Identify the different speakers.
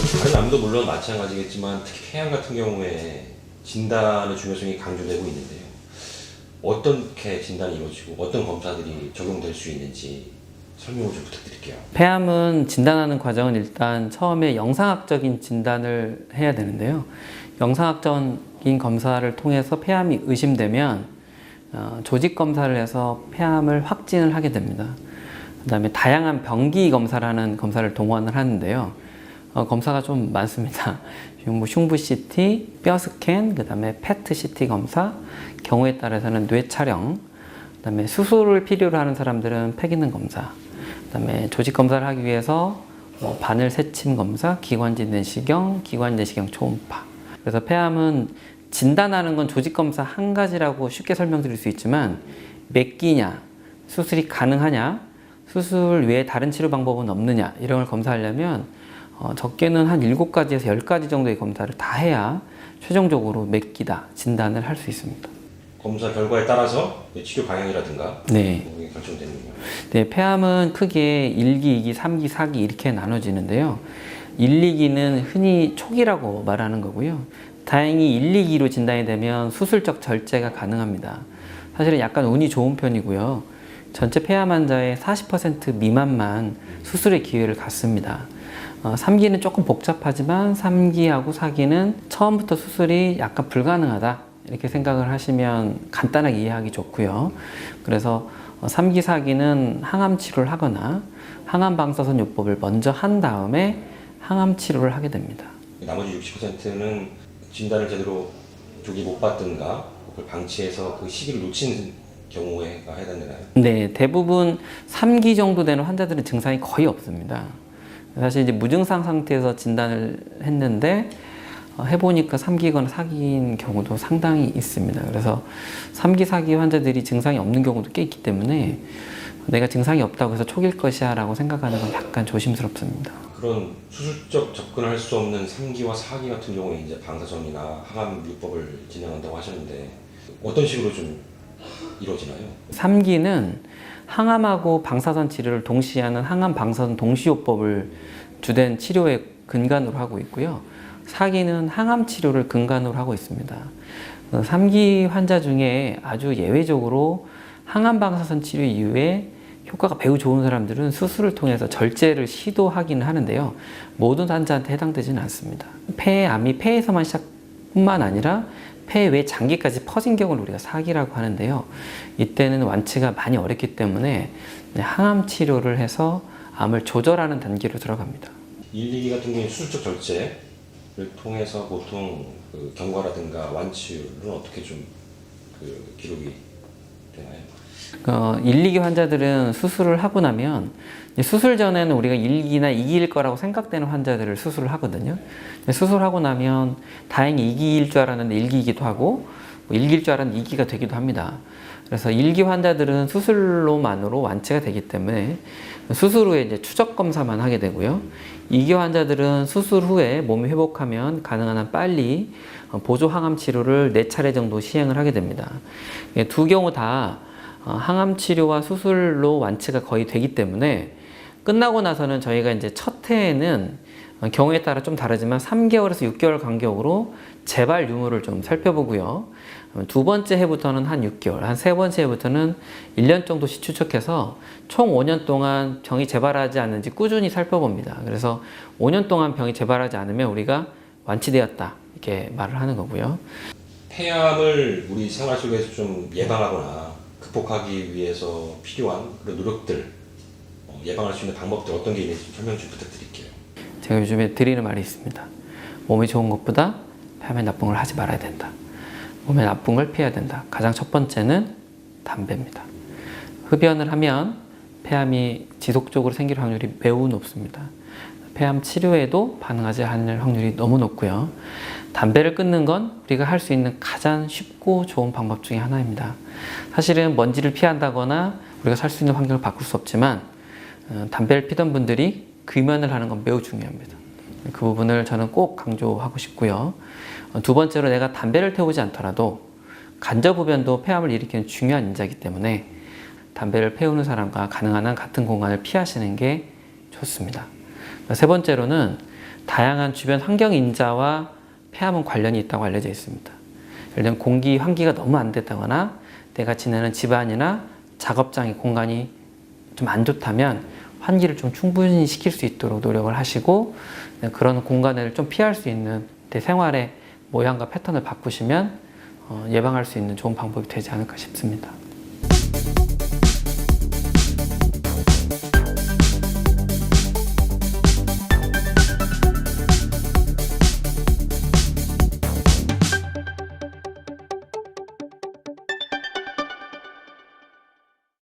Speaker 1: 다른 암도 물론 마찬가지겠지만 특히 폐암 같은 경우에 진단의 중요성이 강조되고 있는데요. 어떻게 진단이 이루어지고 어떤 검사들이 적용될 수 있는지 설명을 좀 부탁드릴게요.
Speaker 2: 폐암은 진단하는 과정은 일단 처음에 영상학적인 진단을 해야 되는데요. 영상학적인 검사를 통해서 폐암이 의심되면 조직 검사를 해서 폐암을 확진을 하게 됩니다. 그 다음에 다양한 병기 검사라는 검사를 동원을 하는데요. 검사가 좀 많습니다. 흉부 CT, 뼈 스캔, 그 다음에 PET CT 검사, 경우에 따라서는 뇌 촬영, 그 다음에 수술을 필요로 하는 사람들은 폐기능 검사, 그 다음에 조직 검사를 하기 위해서 바늘 새침 검사, 기관지 내시경, 기관 내시경 초음파. 그래서 폐암은 진단하는 건 조직 검사 한 가지라고 쉽게 설명드릴 수 있지만 몇 기냐, 수술이 가능하냐, 수술 외에 다른 치료 방법은 없느냐 이런 걸 검사하려면 적게는 한 7가지에서 10가지 정도의 검사를 다 해야 최종적으로 몇 기다 진단을 할 수 있습니다.
Speaker 1: 검사 결과에 따라서 치료 방향이라든가
Speaker 2: 네.
Speaker 1: 결정되는군요.
Speaker 2: 네, 폐암은 크게 1기, 2기, 3기, 4기 이렇게 나눠지는데요. 1, 2기는 흔히 초기라고 말하는 거고요. 다행히 1, 2기로 진단이 되면 수술적 절제가 가능합니다. 사실은 약간 운이 좋은 편이고요. 전체 폐암 환자의 40% 미만만 수술의 기회를 갖습니다. 3기는 조금 복잡하지만 3기하고 4기는 처음부터 수술이 약간 불가능하다 이렇게 생각을 하시면 간단하게 이해하기 좋고요. 그래서 3기, 4기는 항암 치료를 하거나 항암 방사선 요법을 먼저 한 다음에 항암 치료를 하게 됩니다.
Speaker 1: 나머지 60%는 진단을 제대로 조기 못 받든가 그걸 방치해서 그 시기를 놓친 경우에가 해당되나요?
Speaker 2: 네, 대부분 3기 정도 되는 환자들은 증상이 거의 없습니다. 사실 이제 무증상 상태에서 진단을 했는데 해보니까 3기거나 4기인 경우도 상당히 있습니다. 그래서 3기, 4기 환자들이 증상이 없는 경우도 꽤 있기 때문에 내가 증상이 없다고 해서 초기일 것이야 라고 생각하는 건 약간 조심스럽습니다.
Speaker 1: 그런 수술적 접근할 수 없는 3기와 4기 같은 경우에 이제 방사선이나 항암 요법을 진행한다고 하셨는데 어떤 식으로 좀 이루어지나요?
Speaker 2: 3기는 항암하고 방사선 치료를 동시에 하는 항암 방사선 동시요법을 주된 치료의 근간으로 하고 있고요. 4기는 항암 치료를 근간으로 하고 있습니다. 3기 환자 중에 아주 예외적으로 항암 방사선 치료 이후에 효과가 매우 좋은 사람들은 수술을 통해서 절제를 시도하기는 하는데요. 모든 환자한테 해당되지는 않습니다. 폐암이 폐에서만 시작뿐만 아니라 폐 외 장기까지 퍼진 경우를 우리가 4기라고 하는데요. 이때는 완치가 많이 어렵기 때문에 항암 치료를 해서 암을 조절하는 단계로 들어갑니다.
Speaker 1: 1, 2기 같은 경우에 수술적 절제를 통해서 보통 그 경과라든가 완치율은 어떻게 좀 기록이 되나요?
Speaker 2: 1, 2기 환자들은 수술을 하고 나면 수술 전에는 우리가 1기나 2기일 거라고 생각되는 환자들을 수술을 하거든요. 수술하고 나면 다행히 2기일 줄 알았는데 1기이기도 하고 1기일 줄 알았는데 2기가 되기도 합니다. 그래서 1기 환자들은 수술로만으로 완치가 되기 때문에 수술 후에 이제 추적 검사만 하게 되고요. 2기 환자들은 수술 후에 몸이 회복하면 가능한 한 빨리 보조 항암 치료를 4차례 정도 시행을 하게 됩니다. 두 경우 다 항암 치료와 수술로 완치가 거의 되기 때문에 끝나고 나서는 저희가 이제 첫 해에는 경우에 따라 좀 다르지만 3개월에서 6개월 간격으로 재발 유무를 좀 살펴보고요. 두 번째 해부터는 한 6개월, 한 세 번째 해부터는 1년 정도씩 추적해서 총 5년 동안 병이 재발하지 않는지 꾸준히 살펴봅니다. 그래서 5년 동안 병이 재발하지 않으면 우리가 완치되었다 이렇게 말을 하는 거고요.
Speaker 1: 폐암을 우리 생활 속에서 좀 예방하거나 극복하기 위해서 필요한 그런 노력들, 예방할 수 있는 방법들 어떤 게 있는지 설명 좀 부탁드릴게요.
Speaker 2: 제가 요즘에 드리는 말이 있습니다. 몸에 좋은 것보다 폐암에 나쁜 걸 하지 말아야 된다. 몸에 나쁜 걸 피해야 된다. 가장 첫 번째는 담배입니다. 흡연을 하면 폐암이 지속적으로 생길 확률이 매우 높습니다. 폐암 치료에도 반응하지 않을 확률이 너무 높고요. 담배를 끊는 건 우리가 할 수 있는 가장 쉽고 좋은 방법 중에 하나입니다. 사실은 먼지를 피한다거나 우리가 살 수 있는 환경을 바꿀 수 없지만 담배를 피던 분들이 금연을 하는 건 매우 중요합니다. 그 부분을 저는 꼭 강조하고 싶고요. 두 번째로 내가 담배를 태우지 않더라도 간접흡연도 폐암을 일으키는 중요한 인자이기 때문에 담배를 피우는 사람과 가능한 한 같은 공간을 피하시는 게 좋습니다. 세 번째로는 다양한 주변 환경 인자와 폐암은 관련이 있다고 알려져 있습니다. 예를 들면 공기 환기가 너무 안 됐다거나 내가 지내는 집안이나 작업장의 공간이 좀 안 좋다면 환기를 좀 충분히 시킬 수 있도록 노력을 하시고 그런 공간을 좀 피할 수 있는 내 생활의 모양과 패턴을 바꾸시면 예방할 수 있는 좋은 방법이 되지 않을까 싶습니다.